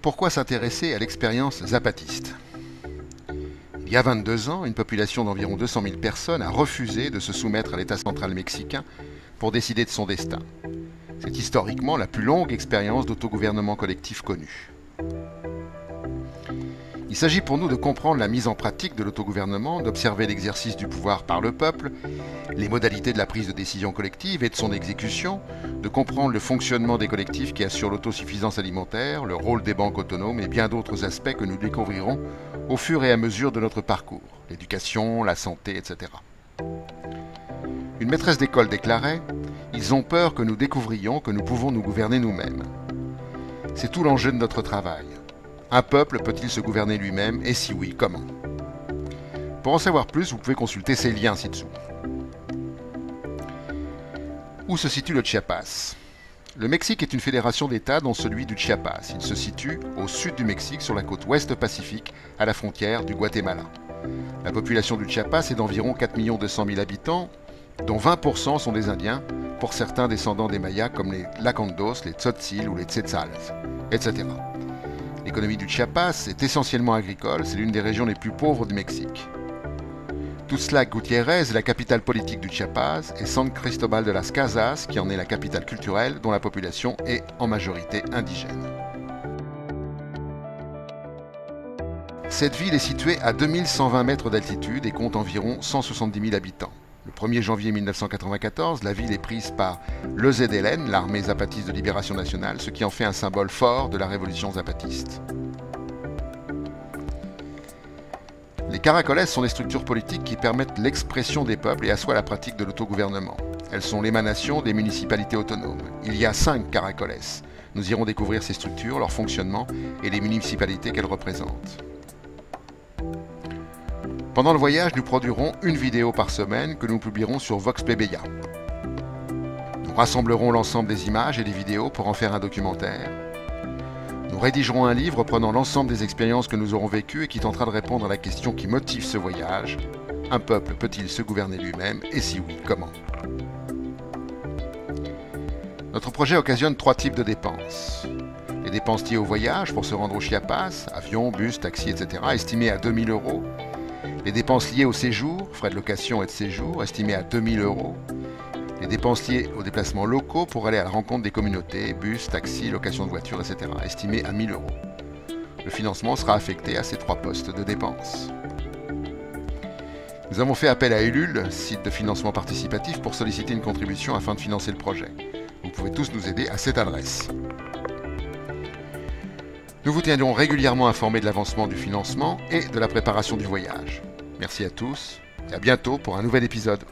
Pourquoi s'intéresser à l'expérience zapatiste? Il y a 22 ans, une population d'environ 200 000 personnes a refusé de se soumettre à l'État central mexicain pour décider de son destin. C'est historiquement la plus longue expérience d'autogouvernement collectif connue. Il s'agit pour nous de comprendre la mise en pratique de l'autogouvernement, d'observer l'exercice du pouvoir par le peuple, les modalités de la prise de décision collective et de son exécution, de comprendre le fonctionnement des collectifs qui assurent l'autosuffisance alimentaire, le rôle des banques autonomes et bien d'autres aspects que nous découvrirons au fur et à mesure de notre parcours, l'éducation, la santé, etc. Une maîtresse d'école déclarait « Ils ont peur que nous découvrions que nous pouvons nous gouverner nous-mêmes ». C'est tout l'enjeu de notre travail. Un peuple peut-il se gouverner lui-même et si oui, comment? Pour en savoir plus, vous pouvez consulter ces liens ci-dessous. Où se situe le Chiapas? Le Mexique est une fédération d'États dont celui du Chiapas. Il se situe au sud du Mexique, sur la côte ouest pacifique, à la frontière du Guatemala. La population du Chiapas est d'environ 4 200 000 habitants, dont 20% sont des Indiens, pour certains descendants des Mayas comme les Lacandos, les Tzotzil ou les Tzetzals, etc. L'économie du Chiapas est essentiellement agricole, c'est l'une des régions les plus pauvres du Mexique. Tuxtla Gutiérrez est la capitale politique du Chiapas et San Cristobal de las Casas, qui en est la capitale culturelle, dont la population est en majorité indigène. Cette ville est située à 2120 mètres d'altitude et compte environ 170 000 habitants. Le 1er janvier 1994, la ville est prise par le ZLN, l'armée zapatiste de libération nationale, ce qui en fait un symbole fort de la révolution zapatiste. Les caracoles sont des structures politiques qui permettent l'expression des peuples et assoient la pratique de l'autogouvernement. Elles sont l'émanation des municipalités autonomes. Il y a 5 caracoles. Nous irons découvrir ces structures, leur fonctionnement et les municipalités qu'elles représentent. Pendant le voyage, nous produirons une vidéo par semaine que nous publierons sur Vox Plebeia. Nous rassemblerons l'ensemble des images et des vidéos pour en faire un documentaire. Nous rédigerons un livre prenant l'ensemble des expériences que nous aurons vécues et qui tentera de répondre à la question qui motive ce voyage. Un peuple peut-il se gouverner lui-même et si oui, comment? Notre projet occasionne 3 types de dépenses. Les dépenses liées au voyage pour se rendre au Chiapas, avion, bus, taxi, etc., estimées à 2 000 €. Les dépenses liées au séjour, frais de location et de séjour, estimés à 2 000 €. Les dépenses liées aux déplacements locaux pour aller à la rencontre des communautés, bus, taxi, location de voitures, etc., estimés à 1 000 €. Le financement sera affecté à ces 3 postes de dépenses. Nous avons fait appel à Ulule, site de financement participatif, pour solliciter une contribution afin de financer le projet. Vous pouvez tous nous aider à cette adresse. Nous vous tiendrons régulièrement informés de l'avancement du financement et de la préparation du voyage. Merci à tous et à bientôt pour un nouvel épisode.